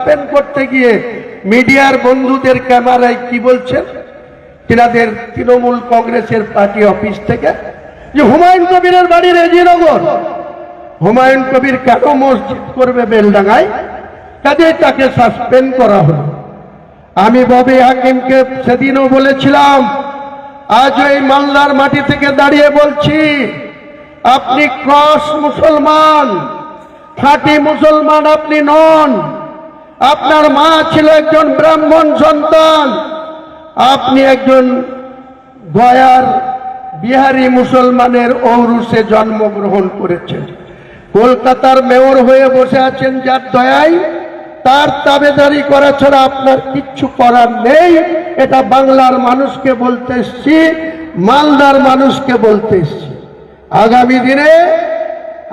Open করতে গিয়ে মিডিয়ার বন্ধুদের ক্যামেরায় কি বলছেন তিনাদের তৃণমূল কংগ্রেসের পার্টি অফিস থেকে যে হুমায়ুন কবিরের বাড়ি রেজিনগর, হুমায়ুন কবির কেন মসজিদ করবে বেলডাঙ্গায়, কাজে তাকে সাসপেন্ড করা হলো। আমি ববি হাকিমকে সেদিনও বলেছিলাম, আজ এই মালদার মাটি থেকে দাঁড়িয়ে বলছি, আপনি ক্রস মুসলমান, খাঁটি মুসলমান আপনি নন। আপনার মা ছিল একজন ব্রাহ্মণ সন্তান, আপনি একজন গয়ার বিহারি মুসলমানের ঔরসে জন্মগ্রহণ করেছেন। কলকাতার মেয়র হয়ে বসে আছেন যার দয়ায়, তার তাবেদারি করা ছাড়া আপনার কিচ্ছু করার নেই। এটা বাংলার মানুষকে বলতে এসছি, মালদার মানুষকে বলতে এসছি। আগামী দিনে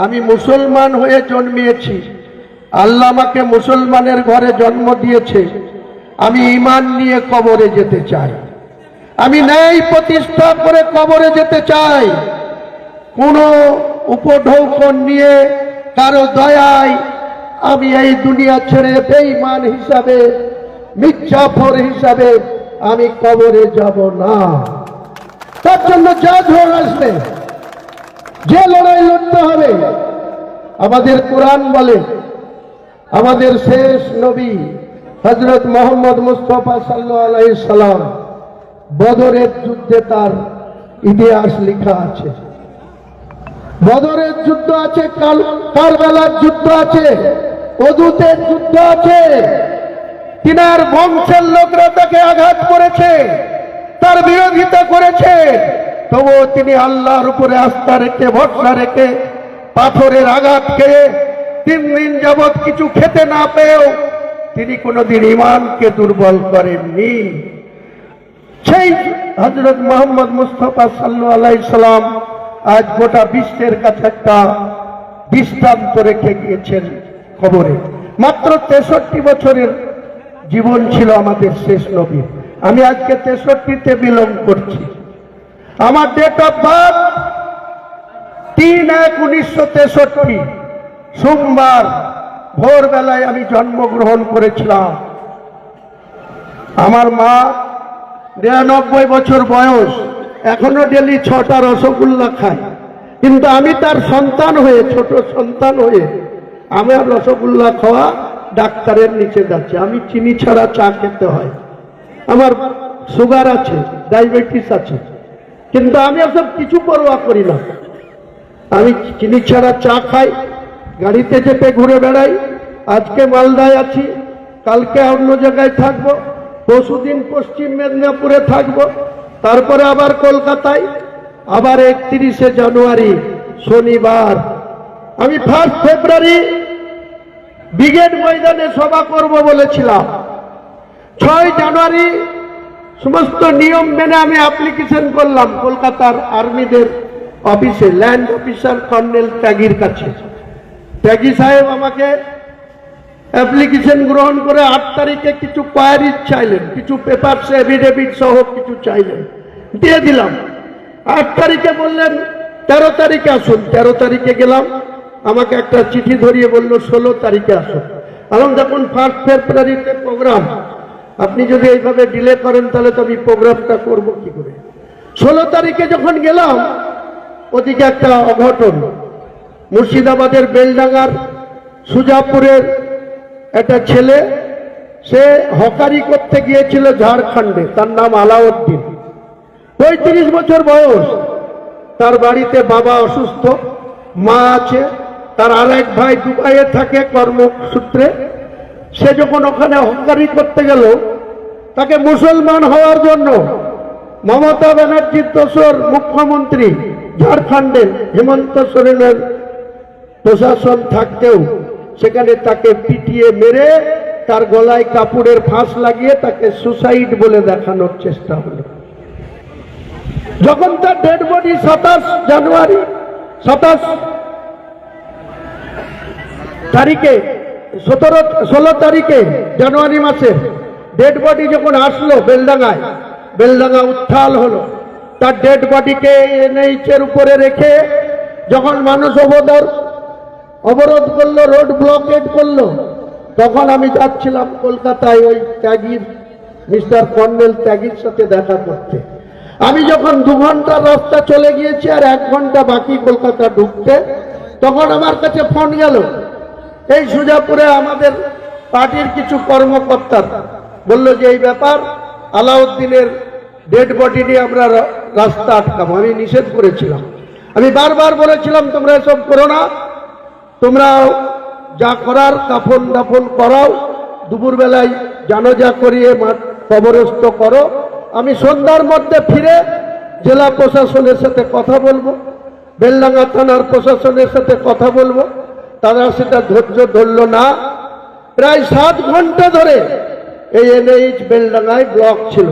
আমি মুসলমান হয়ে জন্মিয়েছি, আল্লাহ আমাকে মুসলমানের ঘরে জন্ম দিয়েছে। আমি ঈমান নিয়ে কবরে যেতে চাই, আমি ন্যায় প্রতিষ্ঠা করে কবরে যেতে চাই। কোনো উপঢৌকন নিয়ে কারো দয়ায় আমি এই দুনিয়া ছেড়ে বেঈমান হিসাবে, মির্জাফর হিসাবে আমি কবরে যাব না। তার জন্য যা ঝড় আসবে, যে লড়াই লড়তে হবে, আমাদের কোরআন বলে, আমাদের শেষ নবী হযরত মুহাম্মদ মুস্তাফা সাল্লাল্লাহু আলাইহি সাল্লাম বদরের যুদ্ধে তার ইতিহাস লেখা আছে। বদরের যুদ্ধ আছে, কারবালার যুদ্ধ আছে, উহুদের যুদ্ধ আছে। তিনার বংশের লোকরা তাকে আঘাত করেছে, তার বিরোধিতা করেছে, তবুও তিনি আল্লাহর উপরে আস্থা রেখে, ভরসা রেখে, পাথরের আঘাত খেয়ে 3 দিন যাবৎ কিছু খেতে না পেয়েও তিনি কোনোদিন ঈমানকে দুর্বল করেননি। সেই হযরত মুহাম্মদ মুস্তাফা সাল্লাল্লাহু আলাইহি সাল্লাম আজ গোটা বিশ্বের কাছে একটা দৃষ্টান্ত রেখে গিয়েছেন কবরে। মাত্র 63 বছরের জীবন ছিল আমাদের শেষ নবী। আমি আজকে 63তে বিলং করছি। আমার ডেট অফ বার্থ 3/1/1963, সোমবার ভোরবেলায় আমি জন্মগ্রহণ করেছিলাম। আমার মা 99 বছর বয়স, এখনো ডেলি 6টা রসগোল্লা খায়, কিন্তু আমি তার সন্তান হয়ে, ছোট সন্তান হয়ে আমার রসগোল্লা খাওয়া ডাক্তারের নিচে যাচ্ছে। আমি চিনি ছাড়া চা খেতে হয়, আমার সুগার আছে, ডায়াবেটিস আছে, কিন্তু আমি এসব কিছু পরোয়া করি না। আমি চিনি ছাড়া চা খাই, গাড়িতে চেপে ঘুরে বেড়াই। আজকে মালদায় আছি, কালকে অন্য জায়গায় থাকবো, পরশুদিন পশ্চিম মেদিনীপুরে থাকবো, তারপরে আবার কলকাতায়, আবার 31শে জানুয়ারি শনিবার আমি 1 ফেব্রুয়ারি ব্রিগেড ময়দানে সভা করব বলেছিলাম। 6 জানুয়ারি সমস্ত নিয়ম মেনে আমি অ্যাপ্লিকেশন করলাম কলকাতার আর্মিদের অফিসে, ল্যান্ড অফিসার কর্নেল ত্যাগীর কাছে। ত্যাগী সাহেব আমাকে অ্যাপ্লিকেশন গ্রহণ করে 8 তারিখে কিছু কোয়ারি চাইলেন, কিছু পেপার এফিডেভিট সহ কিছু চাইলেন, দিয়ে দিলাম। 8 তারিখে বললেন 13 তারিখে আসুন। 13 তারিখে গেলাম, আমাকে একটা চিঠি ধরিয়ে বলল 16 তারিখে আসুন। এবং যখন 1 ফেব্রুয়ারিতে প্রোগ্রাম, আপনি যদি এইভাবে ডিলে করেন তাহলে তো আমি প্রোগ্রামটা করবো কি করে। 16 তারিখে যখন গেলাম, ওদিকে একটা অঘটন। মুর্শিদাবাদের বেলডাঙ্গার সুজাপুরের একটা ছেলে, সে হকারি করতে গিয়েছিল ঝাড়খণ্ডে, তার নাম আলাউদ্দিন, 35 বছর বয়স। তার বাড়িতে বাবা অসুস্থ, মা আছে, তার আরেক ভাই দুবাইয়ে থাকে কর্মসূত্রে। সে যখন ওখানে হকারি করতে গেল, তাকে মুসলমান হওয়ার জন্য মমতা ব্যানার্জির দোসর মুখ্যমন্ত্রী ঝাড়খণ্ডের হেমন্ত সোরেনের প্রশাসন থাকতেও সেখানে তাকে পিটিয়ে মেরে তার গলায় কাপড়ের ফাঁস লাগিয়ে তাকে সুসাইড বলে দেখানোর চেষ্টা হলো। যখন তার ডেড বডি 27 জানুয়ারি 27 তারিখে 16 তারিখে জানুয়ারি মাসে ডেড বডি যখন আসলো বেলডাঙ্গায়, বেলডাঙ্গা উত্থাল হলো। তার ডেড বডিকে এনএইচের উপরে রেখে যখন মানুষ অবরোধ করলো, রোড ব্লকেট করলো, তখন আমি যাচ্ছিলাম কলকাতায় ওই ত্যাগীর মিস্টার কর্নেল ত্যাগীর সাথে দেখা করতে। আমি যখন 2 ঘন্টার রাস্তা চলে গিয়েছি আর 1 ঘন্টা বাকি কলকাতা ঢুকতে, তখন আমার কাছে ফোন গেল। এই সুজাপুরে আমাদের পার্টির কিছু কর্মকর্তা বলল যে এই ব্যাপার, আলাউদ্দিনের ডেড বডি নিয়ে আমরা রাস্তা আটকাবো। আমি নিষেধ করেছিলাম, আমি বারবার বলেছিলাম তোমরা এসব করো না, তোমরা যা করার কাফন দাফন করাও, দুপুরবেলায় জানাজা করিয়ে কবরস্থ করো। আমি সন্ধ্যার মধ্যে ফিরে জেলা প্রশাসনের সাথে কথা বলবো, বেলডাঙ্গা থানার প্রশাসনের সাথে কথা বলবো। তারা সেটা ধৈর্য ধরল না। প্রায় 7 ঘন্টা ধরে এই এনএইচ বেলডাঙ্গায় ব্লক ছিল।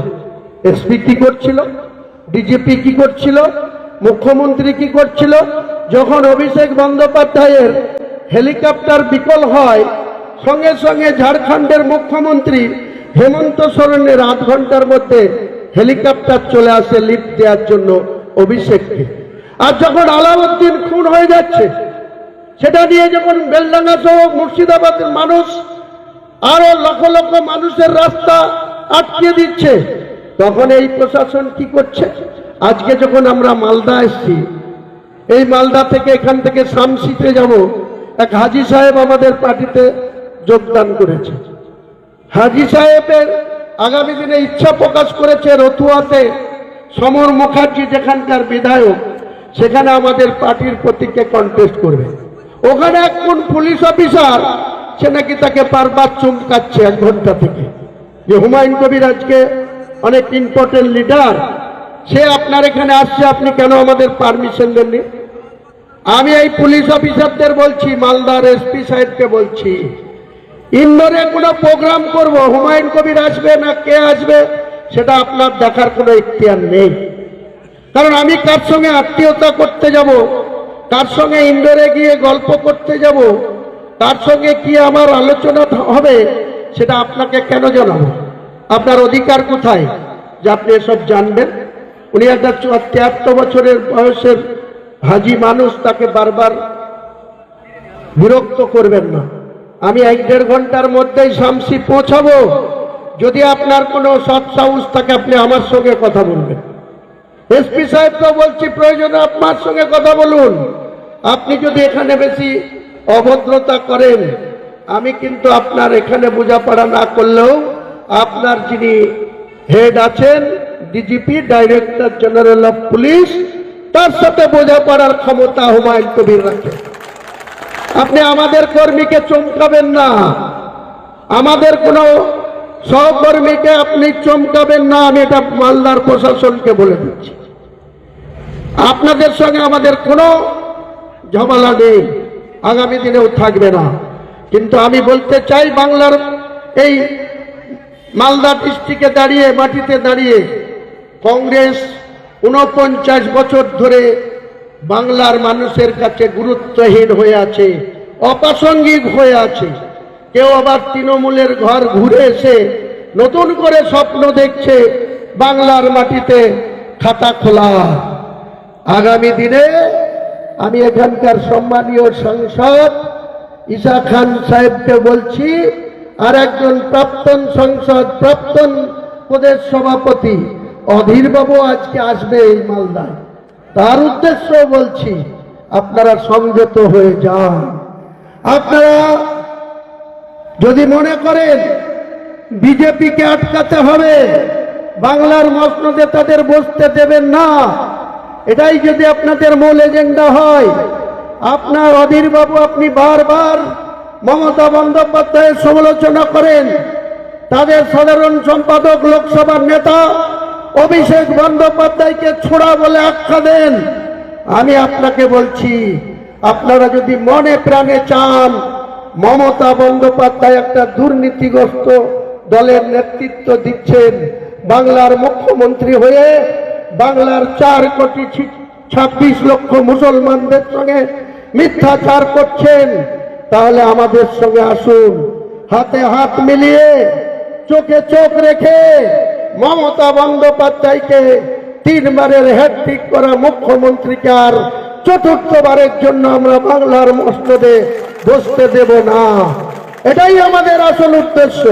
এসপি কি করছিল, ডিজিপি কি করছিল, মুখ্যমন্ত্রী কি করছিল? যখন অভিষেক বন্দ্যোপাধ্যায়ের হেলিকপ্টার বিকল হয়, সঙ্গে সঙ্গে ঝাড়খণ্ডের মুখ্যমন্ত্রী হেমন্ত সোরেনের 8 ঘন্টার মধ্যে হেলিকপ্টার চলে আসে লিফট দেওয়ার জন্য অভিষেককে। আর যখন আলাউদ্দিন খুন হয়ে যাচ্ছে, সেটা নিয়ে যখন বেলডাঙ্গা সহ মুর্শিদাবাদের মানুষ আরো লক্ষ লক্ষ মানুষের রাস্তা আটকে দিচ্ছে, তখন এই প্রশাসন কি করছে? আজকে যখন আমরা মালদা এসছি, এই মালদা থেকে এখান থেকে শামসিতে যাব, এক হাজী সাহেব আমাদের পার্টিতে যোগদান করেছে। হাজী সাহেবের আগামী দিনে ইচ্ছা প্রকাশ করেছে রতুয়াতে সমর মুখার্জি যেখানকার বিধায়ক, সেখানে আমাদের পার্টির প্রতীকে কন্টেস্ট করবে। ওখানে এক কোন পুলিশ অফিসার সে নাকি তাকে বারবার চমকাচ্ছে 1 ঘন্টা থেকে, যে হুমায়ুন কবির আজকে অনেক ইম্পর্টেন্ট লিডার, সে আপনার এখানে আসছে, আপনি কেন আমাদের পারমিশন দেননি? আমি এই পুলিশ অফিসারদের বলছি, মালদার এসপি সাহেবকে বলছি, ইন্দোরে কোনো প্রোগ্রাম করব, হুমায়ুন কবির আসবে না কে আসবে সেটা আপনার দেখার কোনো ইখতিয়ার নেই। কারণ আমি কার সঙ্গে আত্মীয়তা করতে যাব, কার সঙ্গে ইন্দোরে গিয়ে গল্প করতে যাব, তার সঙ্গে কি আমার আলোচনা হবে, সেটা আপনাকে কেন জানাবো? আপনার অধিকার কোথায় যে আপনি এসব জানবেন? উনি একটা 73 বছরের বয়সের হাজি মানুষ, তাকে বারবার বিরক্ত করবেন না। আমি 1-1.5 ঘন্টার মধ্যেই শামসি পৌঁছাবো। যদি আপনার কোনো সৎ সাহস থাকে আপনি আমার সঙ্গে কথা বলবেন। এসপি সাহেবকে বলছি, প্রয়োজনে আপনার সঙ্গে কথা বলুন। আপনি যদি এখানে বেশি অভদ্রতা করেন, আমি কিন্তু আপনার এখানে বোঝাপড়া না করলেও আপনার যিনি হেড আছেন, DGP director general of police, তার সাথে বোঝাপড়ার ক্ষমতা হুমায়ুন কবির রাখে। আপনি আমাদের কর্মীকে চমকাবেন না, আমাদের কোনো সহকর্মীকে আপনি চমকাবেন না। আমি এটা মালদার প্রশাসনকে বলে দিচ্ছি, আপনাদের সঙ্গে আমাদের কোনো ঝামেলা নেই, আগামী দিনেও থাকবে না। কিন্তু আমি বলতে চাই, বাংলার এই মালদা ডিস্ট্রিক্টে দাঁড়িয়ে, মাটিতে দাঁড়িয়ে কংগ্রেস 49 বছর ধরে বাংলার মানুষের কাছে গুরুত্বহীন হয়ে আছে, অপ্রাসঙ্গিক হয়ে আছে। কেউ আবার তৃণমূলের ঘর ঘুরে এসে নতুন করে স্বপ্ন দেখছে বাংলার মাটিতে খাতা খোলা। আগামী দিনে আমি এখানকার সম্মানীয় সাংসদ ঈশা খান সাহেবকে বলছি, আর একজন প্রাক্তন সংসদ, প্রাক্তন প্রদেশ সভাপতি অধীর বাবু আজকে আসবে এই মালদায়। তার উদ্দেশ্য বলছি, আপনারা সংযত হয়ে যান। আপনারা যদি মনে করেন বিজেপিকে আটকাতে হবে, বাংলার মসনদে তাদের বসতে দেবেন না, এটাই যদি আপনাদের মূল এজেন্ডা হয়, আপনার অধীর বাবু আপনি বারবার মমতা বন্দ্যোপাধ্যায়ের সমালোচনা করেন, তাদের সাধারণ সম্পাদক লোকসভার নেতা অভিষেক বন্দ্যোপাধ্যায়কে ছোড়া বলে আখ্যা দেন। আমি আপনাকে বলছি, আপনারা যদি মনে প্রাণে চান মমতা বন্দ্যোপাধ্যায় একটা দুর্নীতিগ্রস্ত দলের নেতৃত্ব দিচ্ছেন, বাংলার মুখ্যমন্ত্রী হয়ে বাংলার 4,26,00,000 মুসলমানদের সঙ্গে মিথ্যাচার করছেন, তাহলে আমাদের সঙ্গে আসুন, হাতে হাত মিলিয়ে, চোখে চোখ রেখে মমতা বন্দ্যোপাধ্যায়কে 3 বারের হ্যাট্রিক করা মুখ্যমন্ত্রীকে আর 4র্থবারের জন্য আমরা বাংলার মসনদে বসতে দেব না। এটাই আমাদের আসল উদ্দেশ্য।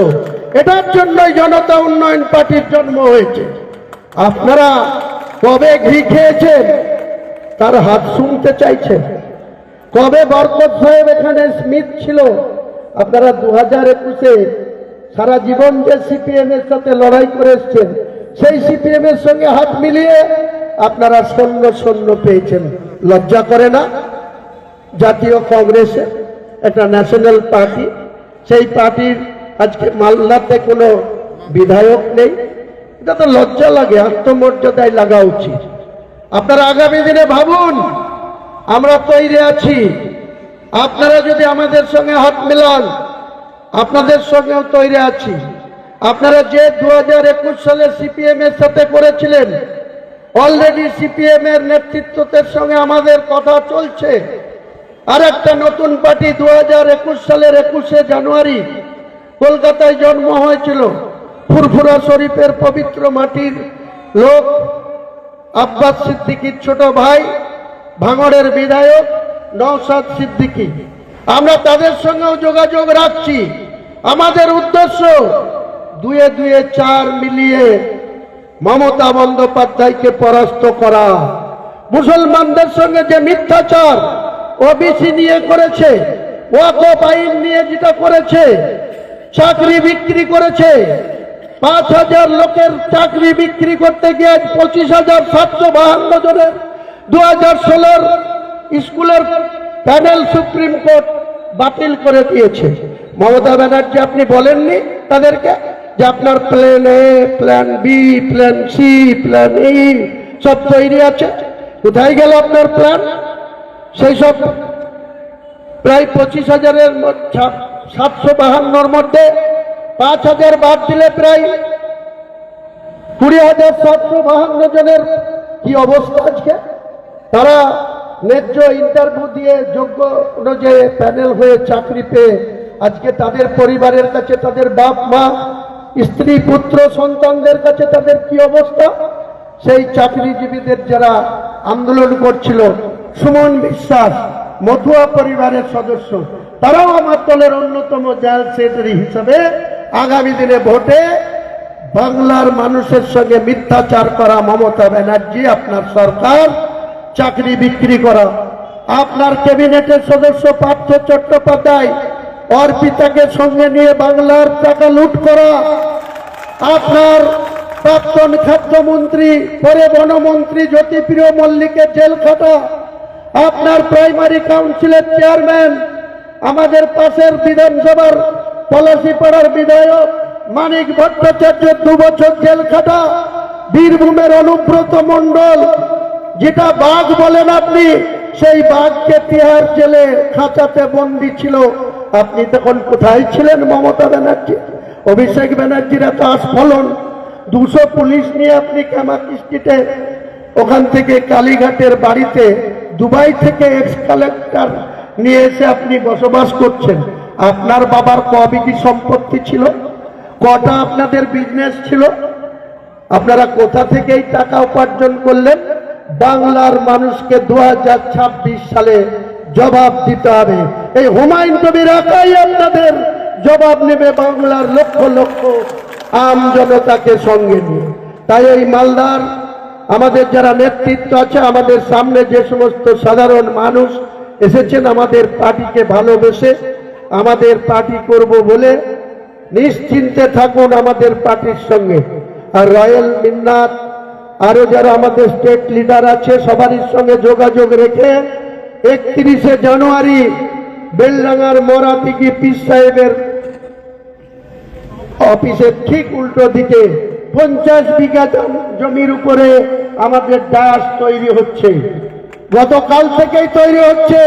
এটার জন্যই জনতা উন্নয়ন পার্টির জন্ম হয়েছে। আপনারা কবে ঘি খেয়েছেন তার হাত শুনতে চাইছেন? কবে বরকত সাহেব এখানে স্মিথ ছিল? আপনারা 2021-এ সারা জীবন যে সিপিএম এর সাথে লড়াই করে এসছেন, সেই সিপিএম এর সঙ্গে হাত মিলিয়ে আপনারা সৈন্য পেয়েছেন। লজ্জা করে না? জাতীয় কংগ্রেসে একটা ন্যাশনাল পার্টি, সেই পার্টির আজকে মালদাতে কোনো বিধায়ক নেই। এটা তো লজ্জা লাগে, আত্মমর্যাদায় লাগা উচিত। আপনারা আগামী দিনে ভাবুন, আমরা তৈরি আছি। আপনারা যদি আমাদের সঙ্গে হাত মেলান, আপনাদের সঙ্গেও তৈরি আছি। আপনারা যে 2021 সালে সিপিএম এর সাথে করেছিলেন, অলরেডি সিপিএম এর নেতৃত্বের সঙ্গে আমাদের কথা চলছে। আর একটা নতুন পার্টি 2021 সালের 21শে জানুয়ারি কলকাতায় জন্ম হয়েছিল। ফুরফুরা শরীফের পবিত্র মাটির লোক আব্বাস সিদ্দিকীর ছোট ভাই, ভাঙড়ের বিধায়ক নওশাদ সিদ্দিকী। আমরা তাদের সঙ্গেও যোগাযোগ রাখছি। আমাদের উদ্দেশ্য 2-2 4 মিলিয়ে মমতা বন্দ্যোপাধ্যায়কে পরাস্ত করা। মুসলমানদের সঙ্গে যে মিথ্যাচার ওবিসি নিয়ে করেছে, ওয়াকফ আইন নিয়ে যেটা করেছে, চাকরি বিক্রি করেছে, 5,000 লোকের চাকরি বিক্রি করতে গিয়ে 25,752 জনের 2016 স্কুলের প্যানেল সুপ্রিম কোর্ট বাতিল করে দিয়েছে। মমতা ব্যানার্জি আপনি বলেননি তাদেরকে যে আপনার plan A, plan B, plan C, plan E সব তৈরি আছে? কোথায় গেল আপনার প্ল্যান? সেই সব প্রায় 25,000-এর 752-র মধ্যে 5,000 বাদ দিলে প্রায় 20,752 জনের কি অবস্থা আজকে? তারা ন্যায্য ইন্টারভিউ দিয়ে যোগ্য অনুযায়ী প্যানেল হয়ে চাকরি পেয়ে আজকে তাদের পরিবারের কাছে, তাদের বাপ মা, স্ত্রী পুত্র সন্তানদের কাছে তাদের কি অবস্থা? সেই চাকরিজীবীদের যারা আন্দোলন করছিল, সুমন বিশ্বাস মথুয়া পরিবারের সদস্য, তারাও আমার দলের অন্যতম জেনারেল সেক্রেটারি হিসাবে আগামী দিনে ভোটে বাংলার মানুষের সঙ্গে মিথ্যাচার করা মমতা ব্যানার্জি, আপনার সরকার, চাকরি বিক্রি করা, আপনার ক্যাবিনেটের সদস্য পার্থ চট্টোপাধ্যায় অর্পিতাকে সঙ্গে নিয়ে বাংলার টাকা লুট করা, আপনার প্রাক্তন খাদ্যমন্ত্রী পরে বনমন্ত্রী জ্যোতিপ্রিয় মল্লিকের জেল খাটা, আপনার প্রাইমারি কাউন্সিলের চেয়ারম্যান, আমাদের পাশের বিধানসভার পলাশীপাড়ার বিধায়ক মানিক ভট্টাচার্য 2 বছর জেল খাটা, বীরভূমের অনুব্রত মণ্ডল, যেটা বাঘ বলেন আপনি, সেই বাঘকে তিহার জেলে খাঁচাতে বন্দী ছিল। আপনি তখন কোথায় ছিলেন মমতা ব্যানার্জি? অভিষেক ব্যানার্জির এত আস্ফলন, 200 পুলিশ নিয়ে আপনি কামাকিস্টিতে, ওখান থেকে কালীঘাটের বাড়িতে দুবাই থেকে এক্স কালেক্টর নিয়ে এসে আপনি বসবাস করছেন। আপনার বাবার কবিটি সম্পত্তি ছিল? কটা আপনাদের বিজনেস ছিল? আপনারা কোথা থেকে এই টাকা উপার্জন করলেন? বাংলার মানুষকে 2026 সালে জবাব দিতে হবে। এই হুমায়ুন কবির একাই আপনাদের জবাব নেবে, বাংলার লক্ষ লক্ষ আম জনতাকে সঙ্গে নিয়ে। তাই এই মালদার আমাদের যারা নেতৃত্ব আছে, আমাদের সামনে যে সমস্ত সাধারণ মানুষ এসেছেন আমাদের পার্টিকে ভালোবেসে, আমাদের পার্টি করব বলে, নিশ্চিন্তে থাকুন আমাদের পার্টির সঙ্গে। আর রয়্যাল মিন্নাত আরো যারা আমাদের স্টেট লিডার আছে সবারই সঙ্গে যোগাযোগ রেখে 31শে জানুয়ারি বেলডাঙ্গার মরাতিকি পীর সাহেবের অফিসের ঠিক উল্টো দিকে 50 বিঘা জমির উপরে আমাদের ডাস তৈরি হচ্ছে, গতকাল থেকেই তৈরি হচ্ছে।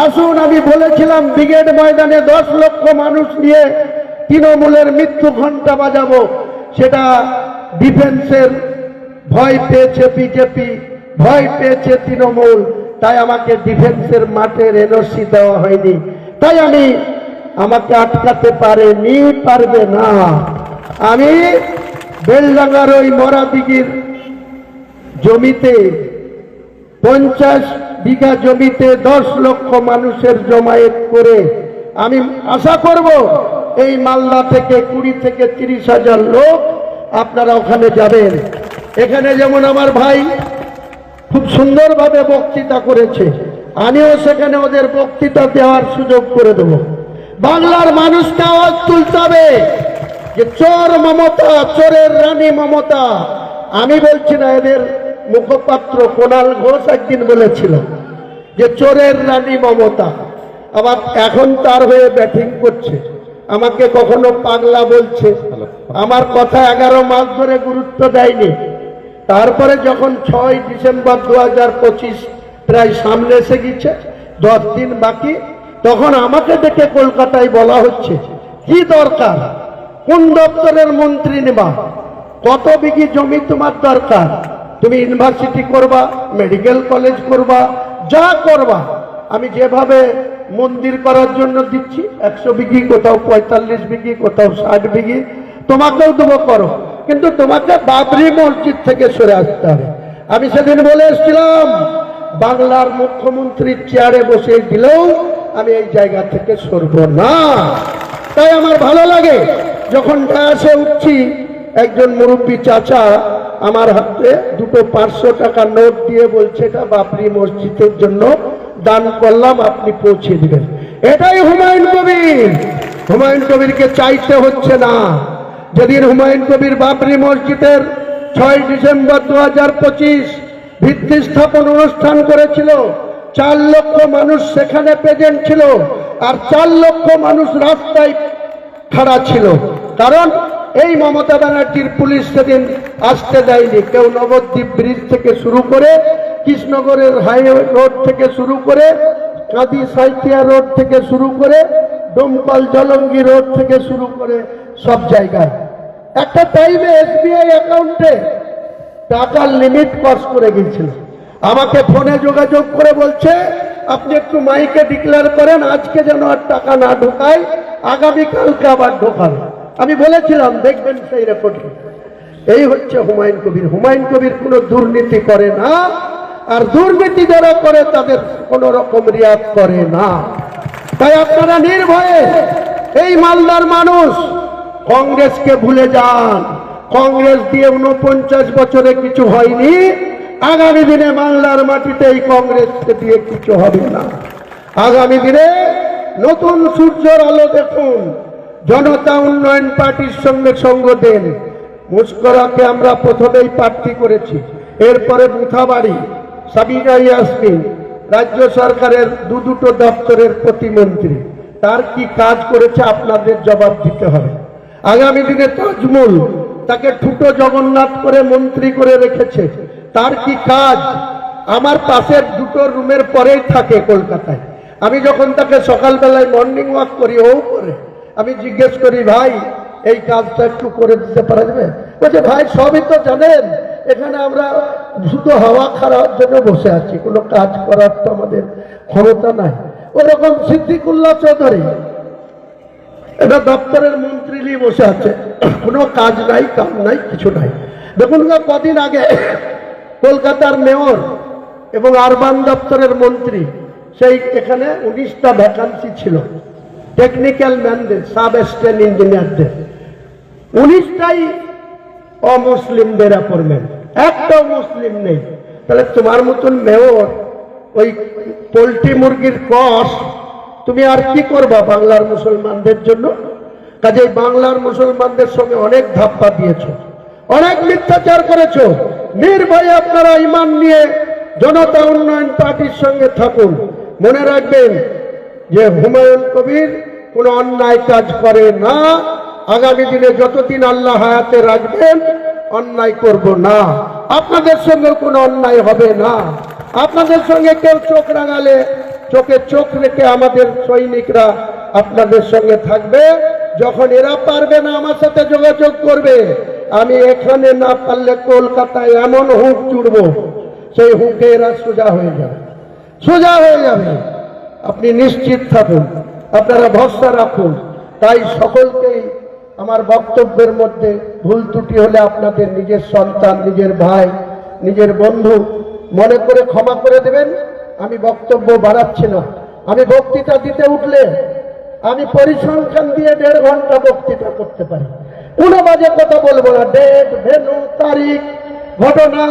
আসুন, আমি বলেছিলাম ব্রিগেড ময়দানে 10 লক্ষ মানুষ নিয়ে তৃণমূলের মৃত্যু ঘণ্টা বাজাবো, সেটা ডিফেন্সের ভয় পেয়েছে বিজেপি, ভয় পেয়েছে তৃণমূল, তাই আমাকে ডিফেন্সের মাঠের এনওসি দেওয়া হয়নি। তাই আমাকে আটকাতে পারবে না। আমি বেলডাঙ্গার ওই মরাদিঘির জমিতে 50 বিঘা জমিতে 10 লক্ষ মানুষের জমায়েত করে আমি আশা করব এই মালদা থেকে 20 থেকে 30,000 লোক আপনারা ওখানে যাবেন। এখানে যেমন আমার ভাই খুব সুন্দরভাবে বক্তৃতা করেছে, আমিও সেখানে ওদের বক্তৃতা দেওয়ার সুযোগ করে দেব। বাংলার মানুষকে আওয়াজ তুলতে হবে যে চোর মমতা, চোরের রানী মমতা। আমি বলছি না, এদের মুখপাত্র কুণাল ঘোষ একদিন বলেছিল যে চোরের রানী মমতা, আবার এখন তার হয়ে ব্যাটিং করছে, আমাকে কখনো পাগলা বলছে, আমার কথা 11 মাস ধরে গুরুত্ব দেয়নি। তারপরে যখন 6 ডিসেম্বর 2025 প্রায় সামনে এসে গেছে, 10 দিন বাকি, তখন আমাকে দেখে কলকাতায় বলা হচ্ছে কি দরকার, কোন দপ্তরের মন্ত্রী নেবা, কত বিঘি জমি তোমার দরকার, তুমি ইউনিভার্সিটি করবা, মেডিকেল কলেজ করবা, যা করবা। আমি যেভাবে মন্দির করার জন্য দিচ্ছি 100 বিঘি, কোথাও 45 বিঘি, কোথাও 60 বিঘি, তোমাকেও দেবো, করো, কিন্তু তোমাকে বাবরি মসজিদ থেকে সরে আসতে হবে। আমি সেদিন বলে এসেছিলাম বাংলার মুখ্যমন্ত্রীর চেয়ারে বসে দিলেও আমি এই জায়গা থেকে সরব না। তাই আমার ভালো লাগে যখন ডায়াসে উঠছি, একজন মুরব্বী চাচা আমার হাতে 2 500 টাকা নোট দিয়ে বলছে এটা বাবরি মসজিদের জন্য দান করলাম, আপনি পৌঁছে দিবেন। এটাই হুমায়ুন কবির। হুমায়ুন কবিরকে চাইতে হচ্ছে না। যেদিন হুমায়ুন কবির বাবরি মসজিদের 6 ডিসেম্বর 2025 ভিত্তি স্থাপন অনুষ্ঠান করেছিল, 4 লক্ষ মানুষ সেখানে প্রেজেন্ট ছিল, আর 4 লক্ষ মানুষ রাস্তায় খাড়া ছিল। কারণ এই মমতা ব্যানার্জির পুলিশ সেদিন আসতে দেয়নি। কেউ নবদ্বীপ ব্রিজ থেকে শুরু করে, কৃষ্ণনগরের হাইওয়ে রোড থেকে শুরু করে, কাঁদি সাইথিয়া রোড থেকে শুরু করে, ডোমকল জলঙ্গি রোড থেকে শুরু করে সব জায়গায় একটা টাইমে এসবিআই অ্যাকাউন্টে টাকার লিমিট ক্রস করে গিয়েছিল। আমাকে ফোনে যোগাযোগ করে বলছে আপনি একটু মাইকে ডিক্লেয়ার করেন আজকে যেন আর টাকা না ঢোকায়, আগামীকালকে আবার ঢোকান। আমি বলেছিলাম দেখবেন সেই রেকর্ডিং। এই হচ্ছে হুমায়ুন কবির। হুমায়ুন কবির কোনো দুর্নীতি করে না, আর দুর্নীতি যারা করে তাদের কোন রকম রিয়াদ করে না। তাই আপনারা নির্ভয়ে এই মালদার মানুষ কংগ্রেসকে ভুলে যান। কংগ্রেস দিয়ে 49 বছরে কিছু হয়নি, আগামী দিনে বাংলার মাটিতে এই কংগ্রেসকে দিয়ে কিছু হবে না। আগামী দিনে নতুন সূর্যের আলো দেখুন। জনতা উন্নয়ন পার্টির সঙ্গে সঙ্গ দেন। মুস্করাকে আমরা প্রথমেই প্রার্থী করেছি, এরপরে মুথাবাড়ি, সাবিনা ইয়াসমিন, রাজ্য সরকারের দুটো দপ্তরের প্রতিমন্ত্রী, তার কি কাজ করেছে আপনাদের জবাব দিতে হবে। আগামী দিনে তাজমুল, তাকে ঠুটো জগন্নাথ করে মন্ত্রী করে রেখেছে, তার কি কাজ। আমার পাশের 2টো রুমের পরেই থাকে কলকাতায়। আমি যখন তাকে সকালবেলায় মর্নিং ওয়াক করি, ও করে, আমি জিজ্ঞেস করি ভাই এই কাজটা একটু করে দিতে পারা যাবে? বলছে ভাই সবই তো জানেন, এখানে আমরা শুধু হাওয়া খাওয়ার জন্য বসে আছি, কোনো কাজ করার তো আমাদের ক্ষমতা নাই। ওরকম সিদ্দিকুল্লাহ চৌধুরী এটা দপ্তরের মন্ত্রী নিয়ে বসে আছে, কোনো কাজ নাই, কাম নাই, কিছু নাই। দেখুন কদিন আগে কলকাতার মেয়র এবং আরবান দপ্তরের মন্ত্রী, সেই এখানে 19টা ভ্যাকান্সি ছিল টেকনিক্যাল ম্যানদের, সাব অ্যাসিস্ট্যান্ট ইঞ্জিনিয়ারদের, 19টাই অমুসলিমদের অ্যাপয়েন্টমেন্ট, একটাও মুসলিম নেই। তাহলে তোমার মতন মেয়র ওই পোল্ট্রি মুরগির কস তুমি আর কি করবা বাংলার মুসলমানদের জন্য? কাজে বাংলার মুসলমানদের সঙ্গে অনেক ধাপ্পা দিয়েছ, অনেক মিথ্যাচার করেছ। নির্ভয়ে আপনারা ইমান নিয়ে জনতা উন্নয়ন পার্টির সঙ্গে থাকুন। মনে রাখবেন যে হুমায়ুন কবির কোনো অন্যায় কাজ করে না। আগামী দিনে যতদিন আল্লাহ হায়াতে রাখবেন অন্যায় করব না, আপনাদের সঙ্গে কোনো অন্যায় হবে না। আপনাদের সঙ্গে কেউ চোখ রাঙালে চোখে চোখ রেখে আমাদের সৈনিকরা আপনাদের সঙ্গে থাকবে। যখন এরা পারবে না আমার সাথে যোগাযোগ করবে, আমি এখানে না পারলে কলকাতায় এমন হুঁক জুড়ব, সেই হুঁকে এরা সোজা হয়ে যাবে, সোজা হয়ে যাবে। আপনি নিশ্চিত থাকুন, আপনারা ভরসা রাখুন। তাই সকলকেই আমার বক্তব্যের মধ্যে ভুল ত্রুটি হলে আপনাদের নিজের সন্তান, নিজের ভাই, নিজের বন্ধু মনে করে ক্ষমা করে দেবেন। আমি বক্তব্য বাড়াচ্ছি না। আমি বক্তৃতা দিতে উঠলে আমি পরিসংখ্যান দিয়ে 1.5 ঘন্টা বক্তৃতা করতে পারি। কোনো বাজে কথা বলবো না। ডেট, ভেন্যু, তারিখ, ঘটনা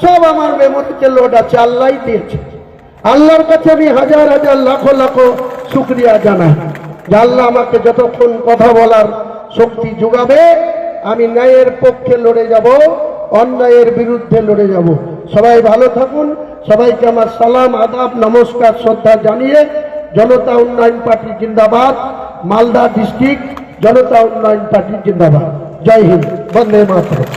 সব আমার মেমোরিতে লোড আছে, আল্লাহ দিয়েছে। আল্লাহর কাছে আমি হাজার হাজার লাখো লাখো শুকরিয়া জানাই যে আল্লাহ আমাকে যতক্ষণ কথা বলার শক্তি যোগাবে আমি ন্যায়ের পক্ষে লড়ে যাব, অন্যায়ের বিরুদ্ধে লড়ে যাব। সবাই ভালো থাকুন। সবাইকে আমার সালাম, আদাব, নমস্কার, শ্রদ্ধা জানিয়ে জনতা উন্নয়ন পার্টি জিন্দাবাদ, মালদা ডিস্ট্রিক্ট জনতা উন্নয়ন পার্টি জিন্দাবাদ। জয় হিন্দ, বন্দে মাতরম।